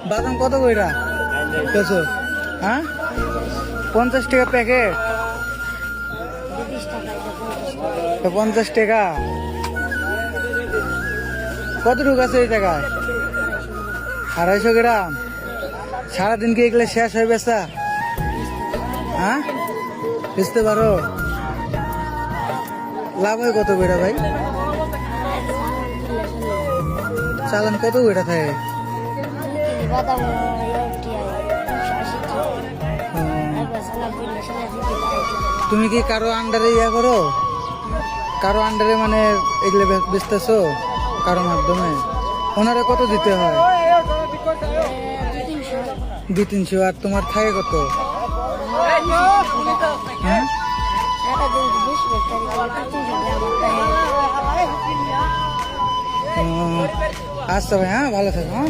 বাদাম কত কইরা কেছো? হ্যাঁ, 50 টাকা প্যাকেট। 50 টাকা কতটুকু আছে এই জায়গায়? 250 গ্রাম। সারাদিন কি এগুলো শেষ হয়ে বেচা? হ্যাঁ, বুঝতে পারো লাভ হয় কত কইরা ভাই? চালান কত কইরা থাকে? তুমি কি কারো আন্ডারে ইয়া করো? কারো আন্ডারে মানে এগুলো বেচতেছো কারো মাধ্যমে? ওনারে কত দিতে হয়? 200-300। আর তোমার থাকে কত? হ্যাঁ, আচ্ছা ভাই, হ্যাঁ ভালো থাকো। হ্যাঁ।